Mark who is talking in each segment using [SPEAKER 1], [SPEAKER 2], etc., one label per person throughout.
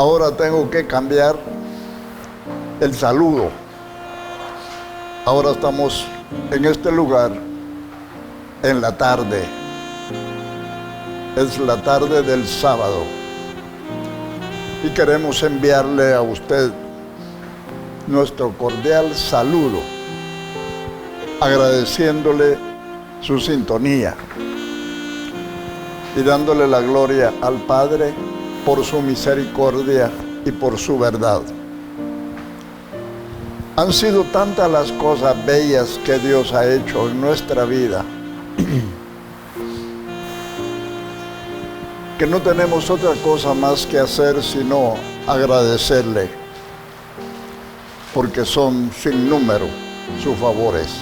[SPEAKER 1] Ahora tengo que cambiar el saludo. Ahora estamos en este lugar en la tarde. Es la tarde del sábado. Y queremos enviarle a usted nuestro cordial saludo, agradeciéndole su sintonía y dándole la gloria al Padre por su misericordia y por su verdad. Han sido tantas las cosas bellas que Dios ha hecho en nuestra vida que no tenemos otra cosa más que hacer sino agradecerle, porque son sin número sus favores.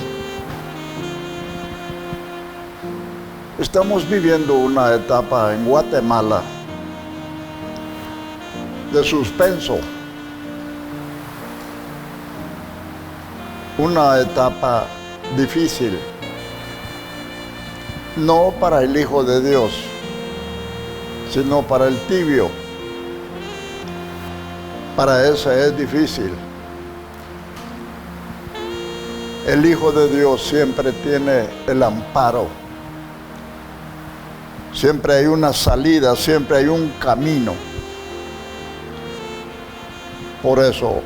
[SPEAKER 1] Estamos viviendo una etapa en Guatemala de suspenso, una etapa difícil, no para el Hijo de Dios, sino para el tibio. Para ese es difícil. El Hijo de Dios siempre tiene el amparo. Siempre hay una salida, siempre hay un camino. Por eso,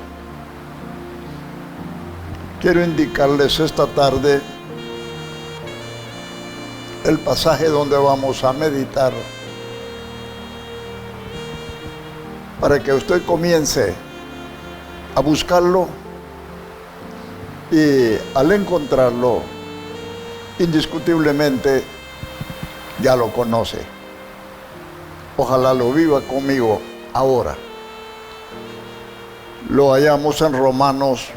[SPEAKER 1] quiero indicarles esta tarde el pasaje donde vamos a meditar, para que usted comience a buscarlo y al encontrarlo, indiscutiblemente ya lo conoce. Ojalá lo viva conmigo ahora. Lo hallamos en Romanos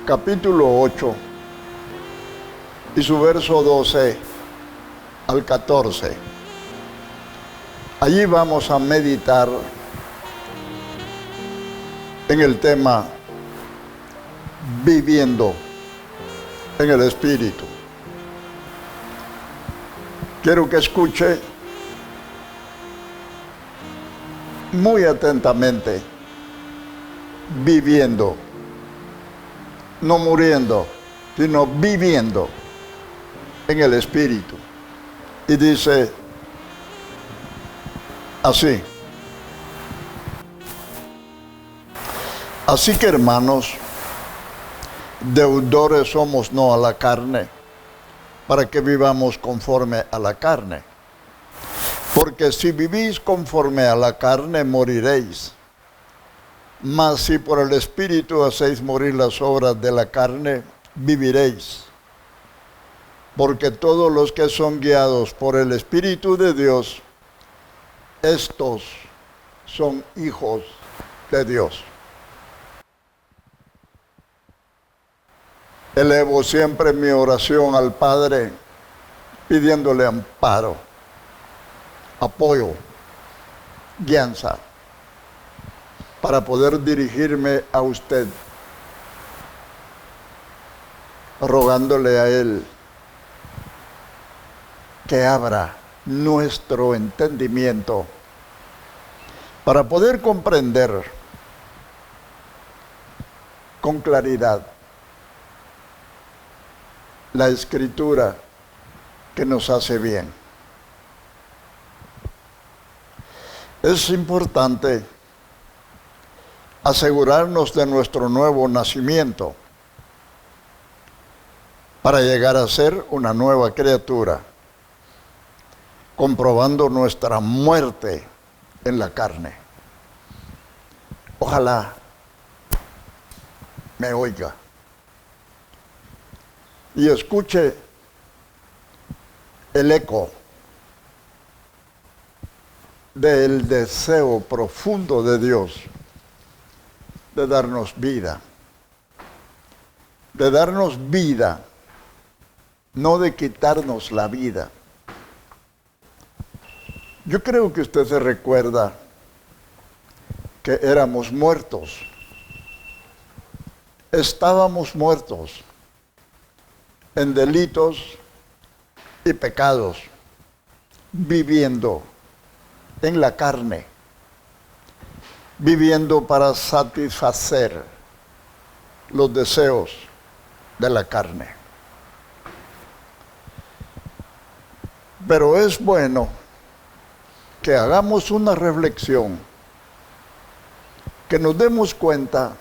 [SPEAKER 1] capítulo 8 y su verso 12 al 14. Allí vamos a meditar en el tema viviendo en el Espíritu. Quiero que escuche muy atentamente. Viviendo, no muriendo, sino viviendo en el Espíritu. Y dice así: así que, hermanos, deudores somos no a la carne, para que vivamos conforme a la carne. Porque si vivís conforme a la carne, moriréis. Mas si por el Espíritu hacéis morir las obras de la carne, viviréis. Porque todos los que son guiados por el Espíritu de Dios, estos son hijos de Dios. Elevo siempre mi oración al Padre, pidiéndole amparo, apoyo, guianza, para poder dirigirme a usted, rogándole a Él que abra nuestro entendimiento para poder comprender con claridad la Escritura que nos hace bien. Es importante asegurarnos de nuestro nuevo nacimiento para llegar a ser una nueva criatura, comprobando nuestra muerte en la carne. Ojalá me oiga y escuche el eco del deseo profundo de Dios de darnos vida, no de quitarnos la vida. Yo creo que usted se recuerda que éramos muertos, estábamos muertos en delitos y pecados, viviendo en la carne, viviendo para satisfacer los deseos de la carne. Pero es bueno que hagamos una reflexión, que nos demos cuenta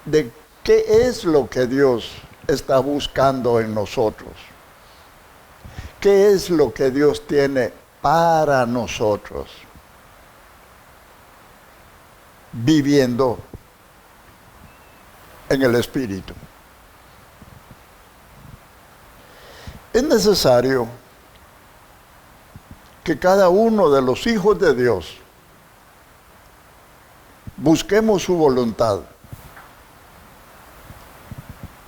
[SPEAKER 1] de qué es lo que Dios está buscando en nosotros. ¿Qué es lo que Dios tiene para nosotros? Viviendo en el Espíritu. Es necesario que cada uno de los hijos de Dios busquemos su voluntad,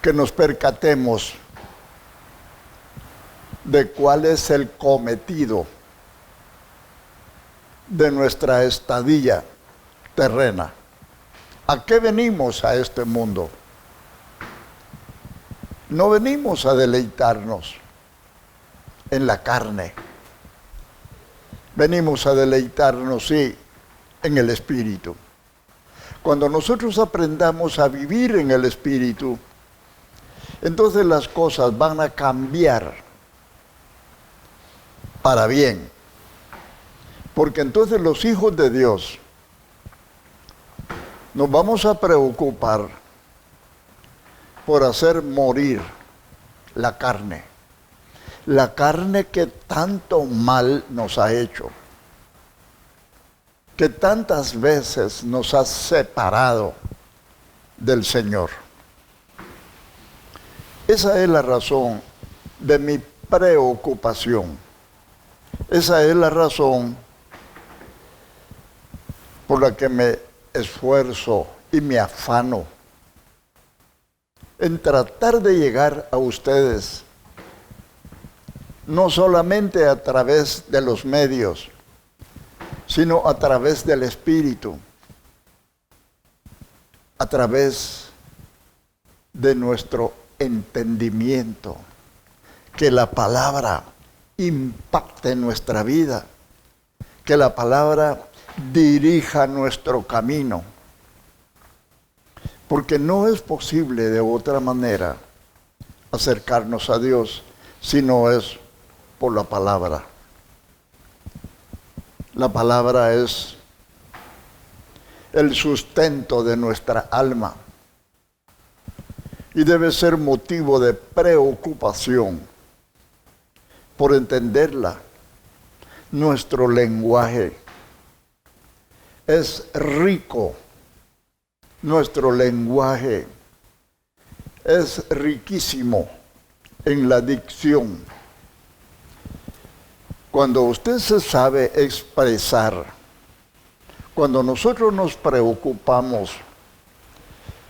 [SPEAKER 1] que nos percatemos de cuál es el cometido de nuestra estadía terrena. ¿A qué venimos a este mundo? No venimos a deleitarnos en la carne. Venimos a deleitarnos, sí, en el Espíritu. Cuando nosotros aprendamos a vivir en el Espíritu, entonces las cosas van a cambiar para bien. Porque entonces los hijos de Dios nos vamos a preocupar por hacer morir la carne que tanto mal nos ha hecho, que tantas veces nos ha separado del Señor. Esa es la razón de mi preocupación. Esa es la razón por la que me esfuerzo y me afano en tratar de llegar a ustedes, no solamente a través de los medios, sino a través del Espíritu, a través de nuestro entendimiento, que la palabra impacte nuestra vida, que la palabra dirija nuestro camino, porque no es posible de otra manera acercarnos a Dios si no es por la palabra. La palabra es el sustento de nuestra alma y debe ser motivo de preocupación por entenderla. Nuestro lenguaje es rico, nuestro lenguaje es riquísimo en la dicción. Cuando usted se sabe expresar, cuando nosotros nos preocupamos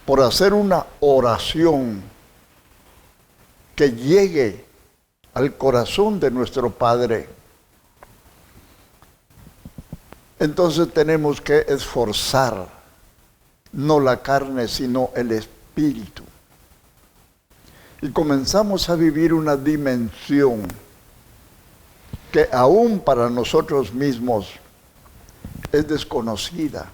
[SPEAKER 1] por hacer una oración que llegue al corazón de nuestro Padre, entonces tenemos que esforzar no la carne, sino el Espíritu. Y comenzamos a vivir una dimensión que aún para nosotros mismos es desconocida.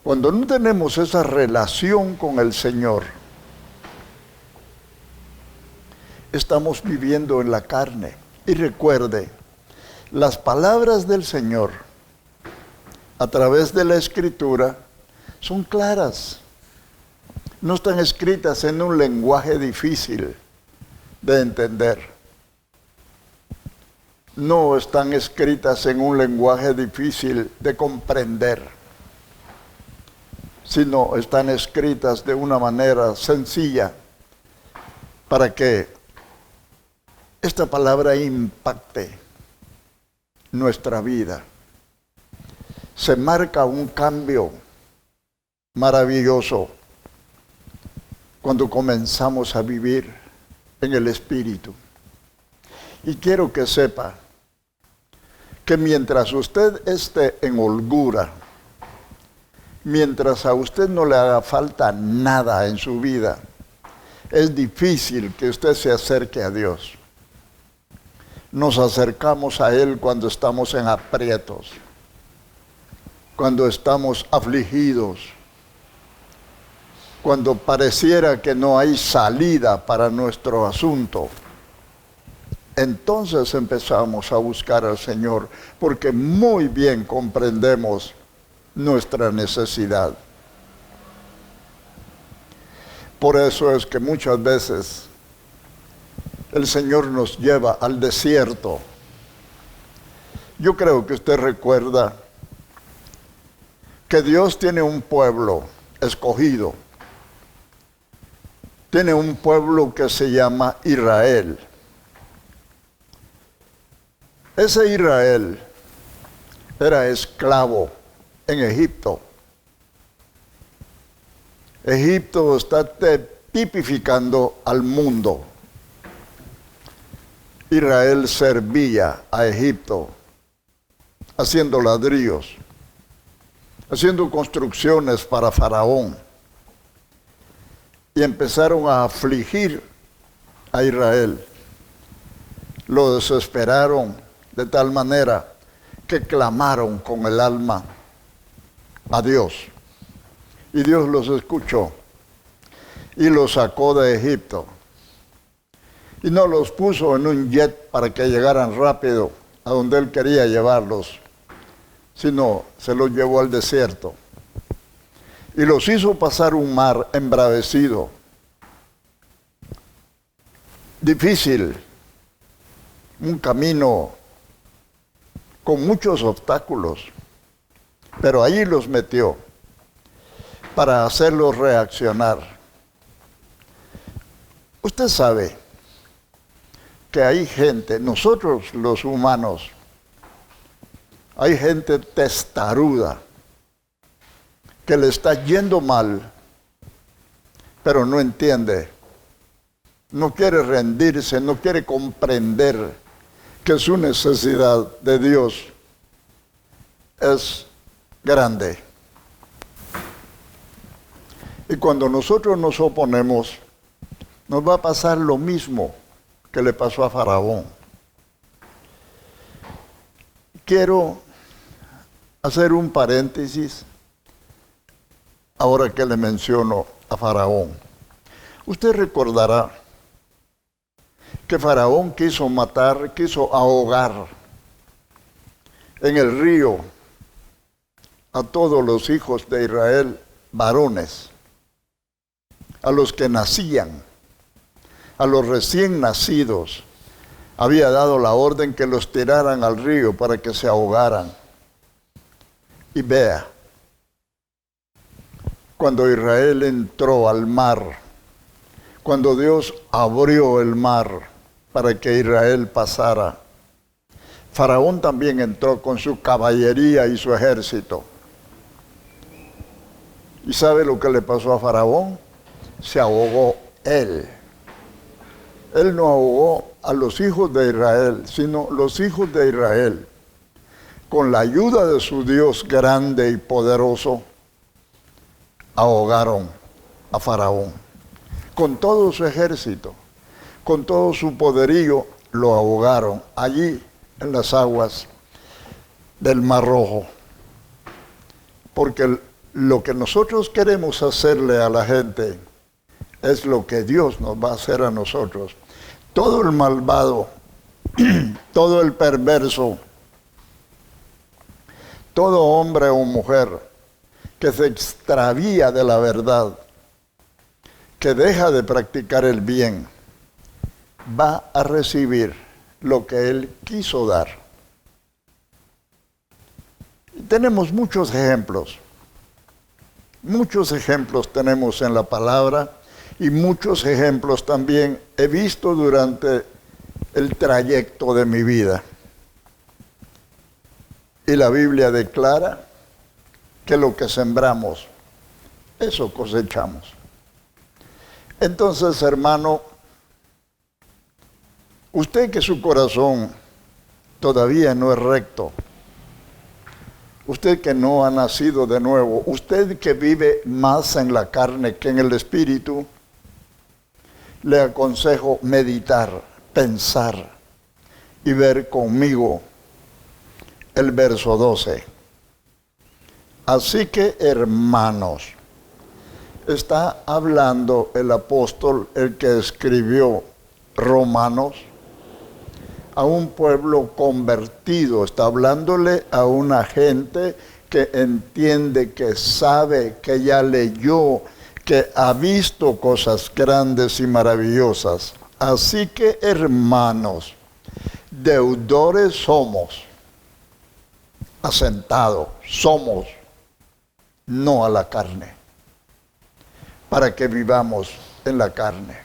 [SPEAKER 1] Cuando no tenemos esa relación con el Señor, estamos viviendo en la carne. Y recuerde, las palabras del Señor a través de la Escritura son claras. No están escritas en un lenguaje difícil de entender. No están escritas en un lenguaje difícil de comprender, sino están escritas de una manera sencilla para que esta palabra impacte nuestra vida. Se marca un cambio maravilloso cuando comenzamos a vivir en el Espíritu. Y quiero que sepa que mientras usted esté en holgura, mientras a usted no le haga falta nada en su vida, es difícil que usted se acerque a Dios. nos acercamos a Él cuando estamos en aprietos, cuando estamos afligidos, cuando pareciera que no hay salida para nuestro asunto. Entonces empezamos a buscar al Señor, porque muy bien comprendemos nuestra necesidad. Por eso es que muchas veces el Señor nos lleva al desierto. Yo creo que usted recuerda que Dios tiene un pueblo escogido. Tiene un pueblo que se llama Israel. Ese Israel era esclavo en Egipto. Egipto está tipificando al mundo. Israel servía a Egipto, haciendo ladrillos, haciendo construcciones para Faraón. Y empezaron a afligir a Israel. Lo desesperaron de tal manera que clamaron con el alma a Dios. Y Dios los escuchó y los sacó de Egipto. Y no los puso en un jet para que llegaran rápido a donde Él quería llevarlos, sino se los llevó al desierto. Y los hizo pasar un mar embravecido, difícil, un camino con muchos obstáculos, pero allí los metió para hacerlos reaccionar. Usted sabe que hay gente, nosotros los humanos, hay gente testaruda que le está yendo mal, pero no entiende, no quiere rendirse, no quiere comprender que su necesidad de Dios es grande. Y cuando nosotros nos oponemos, nos va a pasar lo mismo que le pasó a Faraón. Quiero hacer un paréntesis ahora que le menciono a Faraón. Usted recordará que Faraón quiso matar, quiso ahogar en el río a todos los hijos de Israel, varones, a los que nacían, a los recién nacidos. Había dado la orden que los tiraran al río para que se ahogaran. Y vea, cuando Israel entró al mar, cuando Dios abrió el mar para que Israel pasara, Faraón también entró con su caballería y su ejército. ¿Y sabe lo que le pasó a Faraón? Se ahogó él. Él no ahogó a los hijos de Israel, sino los hijos de Israel, con la ayuda de su Dios grande y poderoso, ahogaron a Faraón. Con todo su ejército, con todo su poderío, lo ahogaron allí en las aguas del Mar Rojo. Porque lo que nosotros queremos hacerle a la gente es lo que Dios nos va a hacer a nosotros. Todo el malvado, todo el perverso, todo hombre o mujer que se extravía de la verdad, que deja de practicar el bien, va a recibir lo que Él quiso dar. Y tenemos muchos ejemplos tenemos en la palabra, y muchos ejemplos también he visto durante el trayecto de mi vida. Y la Biblia declara que lo que sembramos, eso cosechamos. Entonces, hermano, usted que su corazón todavía no es recto, usted que no ha nacido de nuevo, usted que vive más en la carne que en el espíritu, le aconsejo meditar, pensar y ver conmigo el verso 12. Así que, hermanos, está hablando el apóstol, el que escribió Romanos, a un pueblo convertido. Está hablándole a una gente que entiende, que sabe, que ya leyó, que ha visto cosas grandes y maravillosas. Así que, hermanos, deudores somos, asentados somos, no a la carne, para que vivamos en la carne.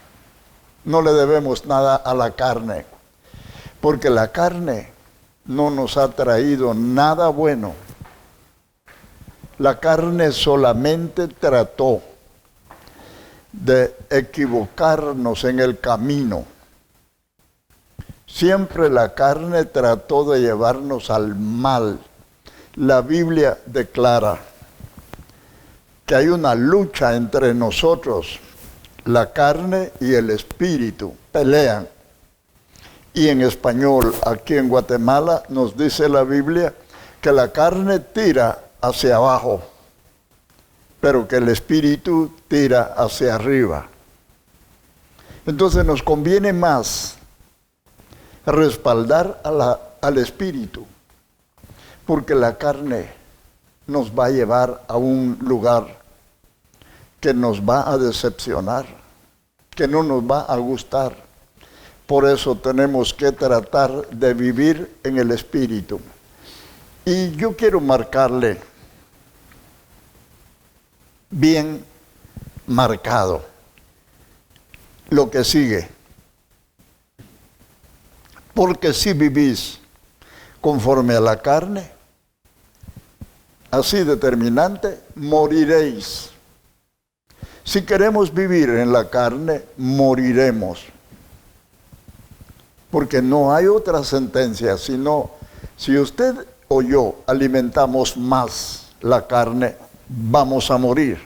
[SPEAKER 1] No le debemos nada a la carne, porque la carne no nos ha traído nada bueno. La carne solamente trató de equivocarnos en el camino. Siempre la carne trató de llevarnos al mal. La Biblia declara que hay una lucha entre nosotros. La carne y el espíritu pelean. Y en español, aquí en Guatemala, nos dice la Biblia que la carne tira hacia abajo, pero que el espíritu tira hacia arriba. Entonces nos conviene más respaldar al espíritu, porque la carne nos va a llevar a un lugar que nos va a decepcionar, que no nos va a gustar. Por eso tenemos que tratar de vivir en el espíritu. Y yo quiero marcarle bien marcado lo que sigue. Porque si vivís conforme a la carne, así determinante, moriréis. Si queremos vivir en la carne, moriremos. Porque no hay otra sentencia, sino si usted o yo alimentamos más la carne, vamos a morir.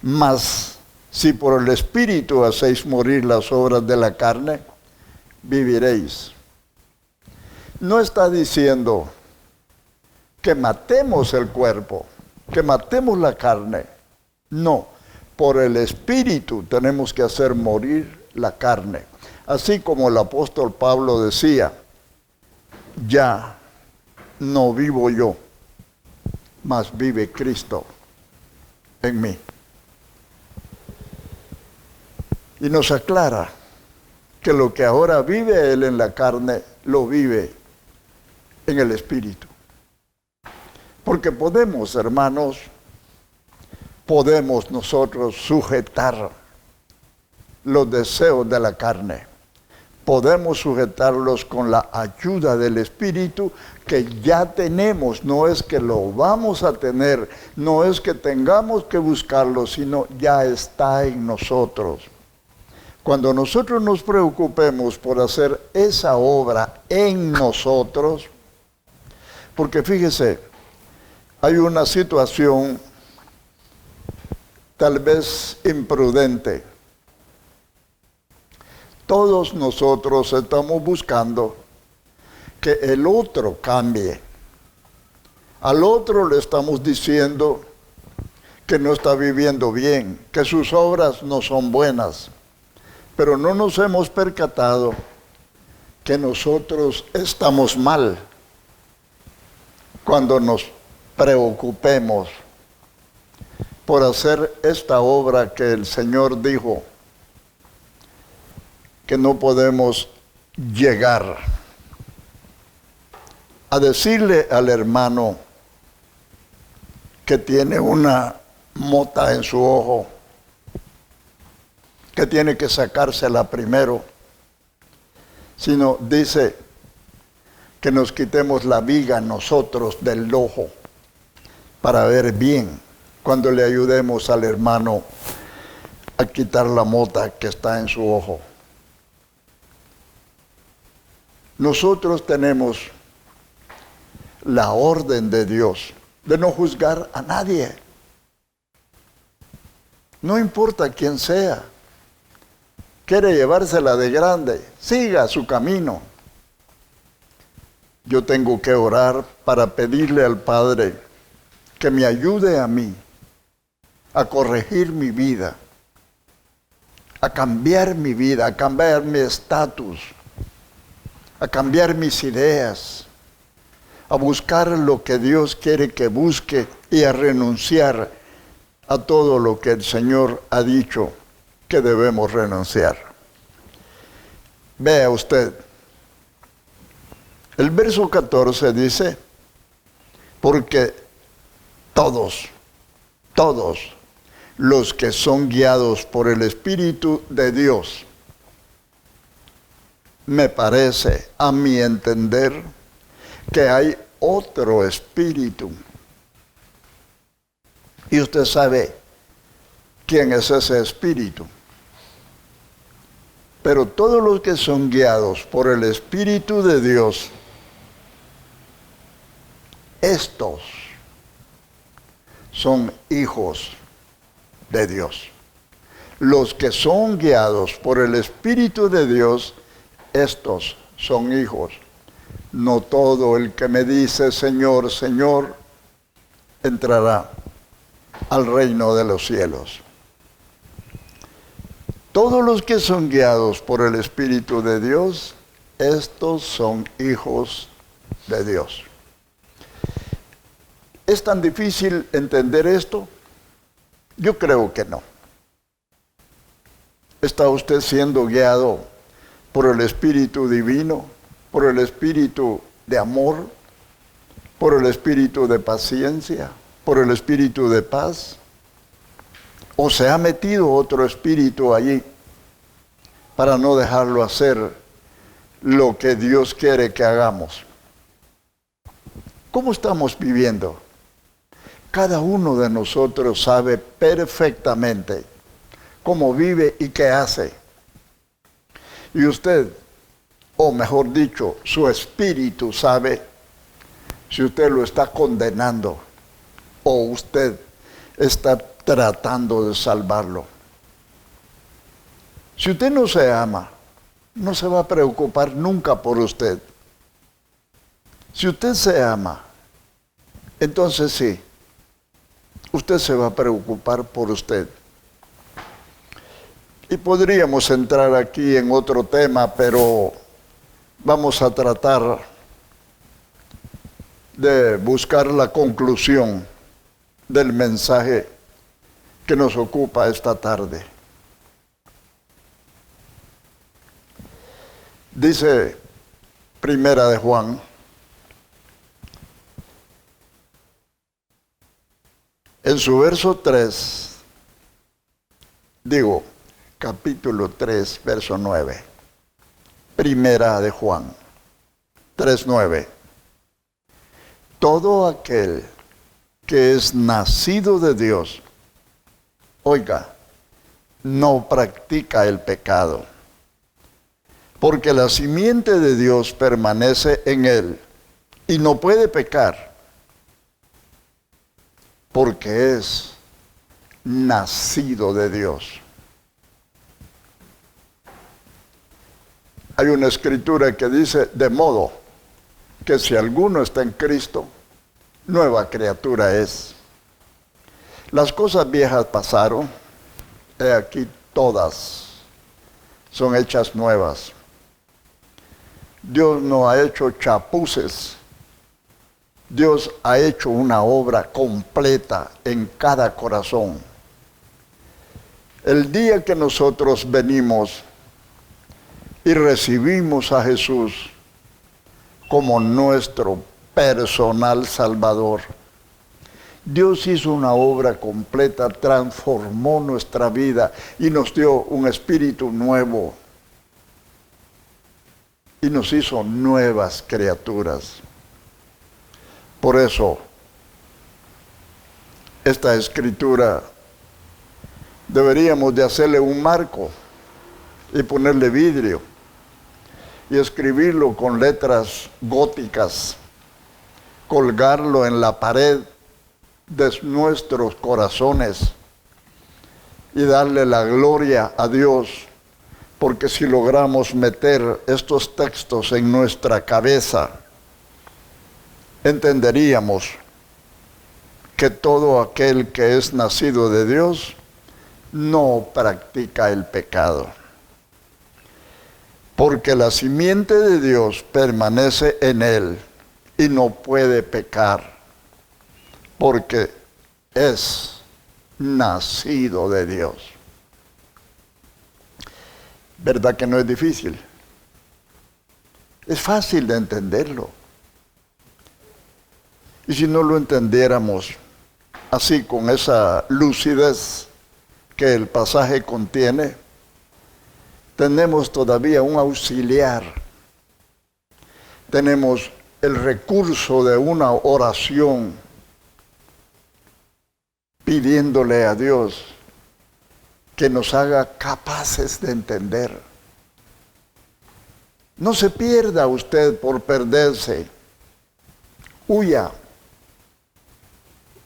[SPEAKER 1] Mas si por el Espíritu hacéis morir las obras de la carne, viviréis. No está diciendo que matemos el cuerpo, que matemos la carne. No, por el Espíritu tenemos que hacer morir la carne. Así como el apóstol Pablo decía, ya no vivo yo, mas vive Cristo en mí. Y nos aclara que lo que ahora vive él en la carne, lo vive en el Espíritu. Porque podemos, hermanos, podemos nosotros sujetar los deseos de la carne. Podemos sujetarlos con la ayuda del Espíritu que ya tenemos. No es que lo vamos a tener, no es que tengamos que buscarlo, sino ya está en nosotros. Cuando nosotros nos preocupemos por hacer esa obra en nosotros, porque fíjese, hay una situación tal vez imprudente. Todos nosotros estamos buscando que el otro cambie. Al otro le estamos diciendo que no está viviendo bien, que sus obras no son buenas. Pero no nos hemos percatado que nosotros estamos mal cuando nos preocupemos por hacer esta obra que el Señor dijo que no podemos llegar a decirle al hermano que tiene una mota en su ojo, que tiene que sacársela primero, sino dice que nos quitemos la viga nosotros del ojo para ver bien cuando le ayudemos al hermano a quitar la mota que está en su ojo. Nosotros tenemos la orden de Dios de no juzgar a nadie. No importa quién sea. Quiere llevársela de grande, siga su camino. yo tengo que orar para pedirle al Padre que me ayude a mí a corregir mi vida, a cambiar mi vida, a cambiar mi estatus, a cambiar mis ideas, a buscar lo que Dios quiere que busque y a renunciar a todo lo que el Señor ha dicho que debemos renunciar. Vea usted, el verso 14 dice, porque todos los que son guiados por el Espíritu de Dios, me parece, a mi entender, que hay otro espíritu. Y usted sabe quién es ese espíritu. Pero todos los que son guiados por el Espíritu de Dios, estos son hijos de Dios. Los que son guiados por el Espíritu de Dios, estos son hijos. No todo el que me dice Señor, Señor, entrará al reino de los cielos. Todos los que son guiados por el Espíritu de Dios, estos son hijos de Dios. ¿Es tan difícil entender esto? Yo creo que no. ¿Está usted siendo guiado por el Espíritu Divino, por el Espíritu de amor, por el Espíritu de paciencia, por el Espíritu de paz? ¿O se ha metido otro espíritu allí para no dejarlo hacer lo que Dios quiere que hagamos? ¿Cómo estamos viviendo? Cada uno de nosotros sabe perfectamente cómo vive y qué hace. Y usted, o mejor dicho, su espíritu sabe si usted lo está condenando o usted está tratando de salvarlo. Si usted no se ama, no se va a preocupar nunca por usted. Si usted se ama, entonces sí, usted se va a preocupar por usted. Y podríamos entrar aquí en otro tema, pero vamos a tratar de buscar la conclusión del mensaje que nos ocupa esta tarde. Dice Primera de Juan, en su verso 3, capítulo 3, verso 9. Primera de Juan 3:9. Todo aquel que es nacido de Dios, oiga, no practica el pecado, porque la simiente de Dios permanece en él y no puede pecar, porque es nacido de Dios. Hay una escritura que dice, de modo que si alguno está en Cristo, nueva criatura es. Las cosas viejas pasaron, he aquí todas son hechas nuevas. Dios no ha hecho chapuces. Dios ha hecho una obra completa en cada corazón. El día que nosotros venimos y recibimos a Jesús como nuestro personal Salvador, Dios hizo una obra completa, transformó nuestra vida y nos dio un espíritu nuevo y nos hizo nuevas criaturas. Por eso, esta escritura deberíamos de hacerle un marco y ponerle vidrio y escribirlo con letras góticas, colgarlo en la pared de nuestros corazones y darle la gloria a Dios, porque si logramos meter estos textos en nuestra cabeza, entenderíamos que todo aquel que es nacido de Dios no practica el pecado. Porque la simiente de Dios permanece en él y no puede pecar, porque es nacido de Dios. ¿Verdad que no es difícil? Es fácil de entenderlo. Y si no lo entendiéramos así, con esa lucidez que el pasaje contiene, tenemos todavía un auxiliar. Tenemos el recurso de una oración pidiéndole a Dios que nos haga capaces de entender. No se pierda usted por perderse.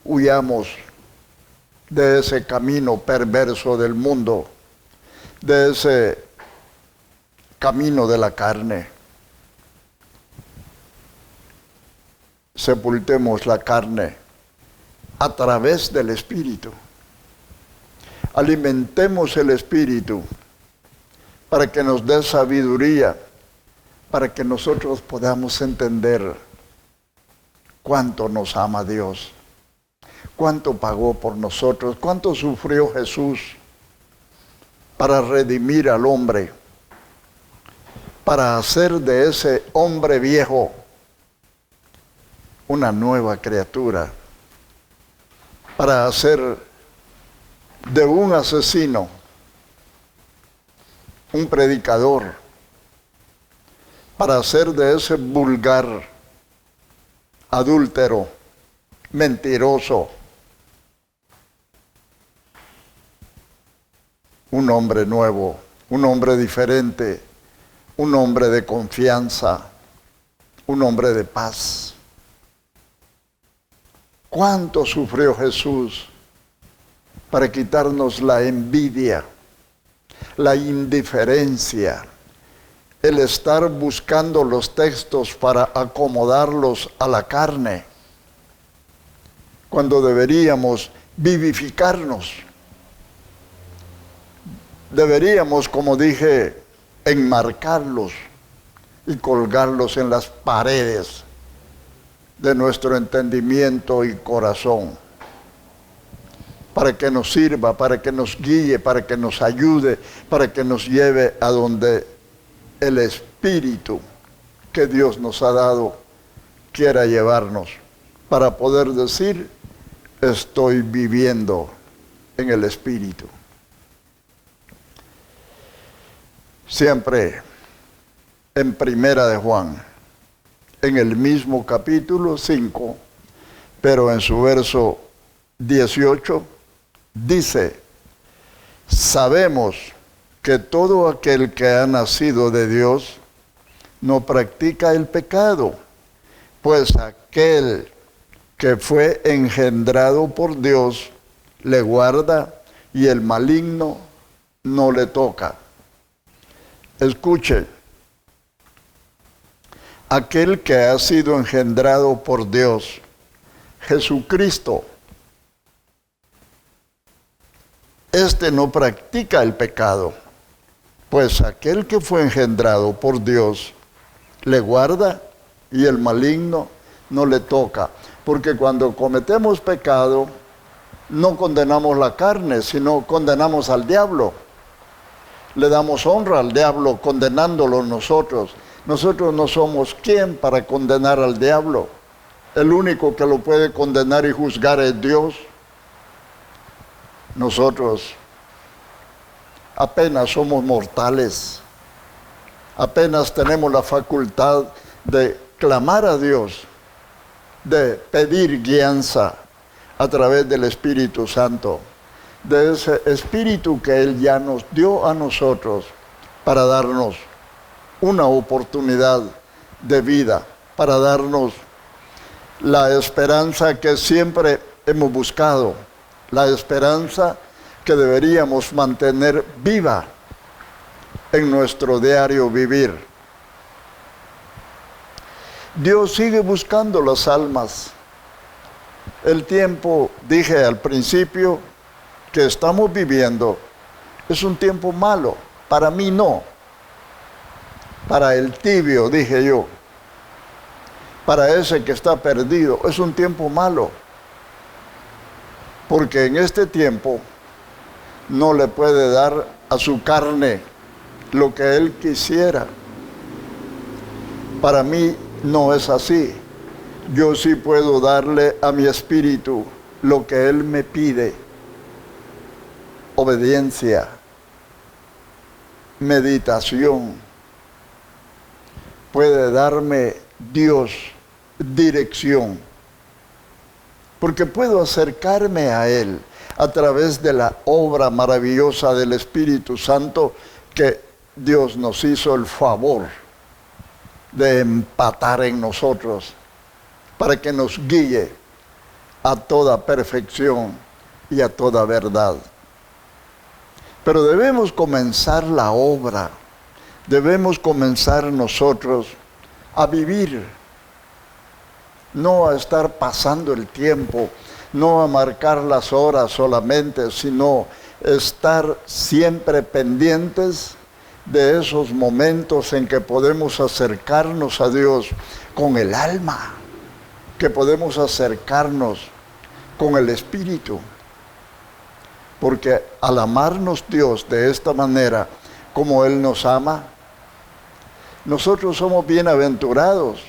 [SPEAKER 1] Huyamos de ese camino perverso del mundo, de ese camino de la carne. Sepultemos la carne a través del Espíritu. Alimentemos el Espíritu para que nos dé sabiduría, para que nosotros podamos entender cuánto nos ama Dios, cuánto pagó por nosotros, cuánto sufrió Jesús para redimir al hombre, para hacer de ese hombre viejo una nueva criatura, para hacer de un asesino un predicador, para hacer de ese vulgar, adúltero, mentiroso, un hombre nuevo, un hombre diferente, un hombre de confianza, un hombre de paz. ¿Cuánto sufrió Jesús para quitarnos la envidia, la indiferencia, el estar buscando los textos para acomodarlos a la carne, cuando deberíamos vivificarnos? Deberíamos, como dije, enmarcarlos y colgarlos en las paredes de nuestro entendimiento y corazón, para que nos sirva, para que nos guíe, para que nos ayude, para que nos lleve a donde el Espíritu que Dios nos ha dado quiera llevarnos, para poder decir: estoy viviendo en el Espíritu. Siempre en Primera de Juan, en el mismo capítulo 5, pero en su verso 18, dice: sabemos que todo aquel que ha nacido de Dios no practica el pecado, pues aquel que fue engendrado por Dios le guarda y el maligno no le toca. Escuche, aquel que ha sido engendrado por Dios, Jesucristo, este no practica el pecado, pues aquel que fue engendrado por Dios le guarda y el maligno no le toca. Porque cuando cometemos pecado, no condenamos la carne, sino condenamos al diablo. Le damos honra al diablo condenándolo nosotros. Nosotros no somos quien para condenar al diablo. El único que lo puede condenar y juzgar es Dios. Nosotros apenas somos mortales. Apenas tenemos la facultad de clamar a Dios, de pedir guianza a través del Espíritu Santo, de ese Espíritu que Él ya nos dio a nosotros para darnos una oportunidad de vida, para darnos la esperanza que siempre hemos buscado, la esperanza que deberíamos mantener viva en nuestro diario vivir. Dios sigue buscando las almas. El tiempo, dije al principio, que estamos viviendo es un tiempo malo. Para mí no. Para el tibio, dije yo. Para ese que está perdido, es un tiempo malo. Porque en este tiempo no le puede dar a su carne lo que él quisiera. Para mí no es así. Yo sí puedo darle a mi espíritu lo que él me pide. Obediencia, meditación. Puede darme Dios dirección. Porque puedo acercarme a Él a través de la obra maravillosa del Espíritu Santo que Dios nos hizo el favor de empatar en nosotros para que nos guíe a toda perfección y a toda verdad. Pero debemos comenzar la obra, debemos comenzar nosotros a vivir, no a estar pasando el tiempo, no a marcar las horas solamente, sino estar siempre pendientes de esos momentos en que podemos acercarnos a Dios con el alma, que podemos acercarnos con el Espíritu. Porque al amarnos Dios de esta manera, como Él nos ama, nosotros somos bienaventurados,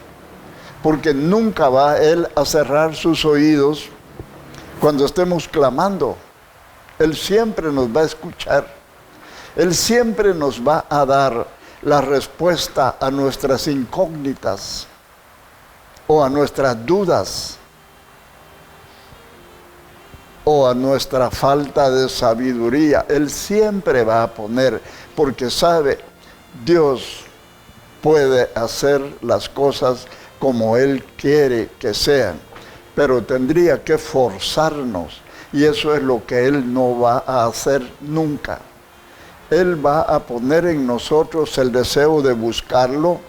[SPEAKER 1] porque nunca va Él a cerrar sus oídos cuando estemos clamando. Él siempre nos va a escuchar. Él siempre nos va a dar la respuesta a nuestras incógnitas o a nuestras dudas o a nuestra falta de sabiduría. Él siempre va a poner, porque sabe, Dios puede hacer las cosas como Él quiere que sean, pero tendría que forzarnos, y eso es lo que Él no va a hacer nunca. Él va a poner en nosotros el deseo de buscarlo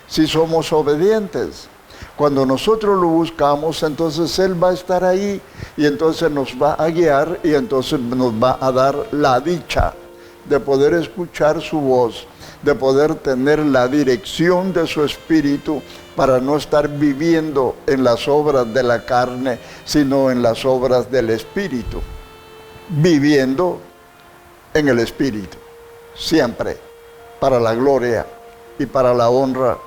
[SPEAKER 1] si somos obedientes. Cuando nosotros lo buscamos, entonces Él va a estar ahí y entonces nos va a guiar y entonces nos va a dar la dicha de poder escuchar su voz, de poder tener la dirección de su espíritu para no estar viviendo en las obras de la carne, sino en las obras del espíritu. Viviendo en el espíritu, siempre para la gloria y para la honra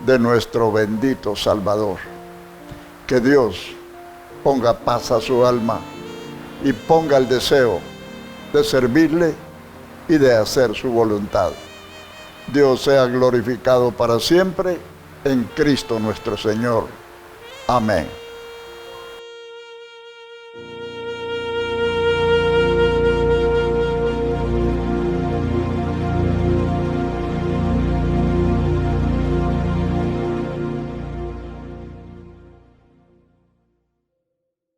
[SPEAKER 1] de nuestro bendito Salvador. Que Dios ponga paz a su alma y ponga el deseo de servirle y de hacer su voluntad. Dios sea glorificado para siempre en Cristo nuestro Señor. Amén.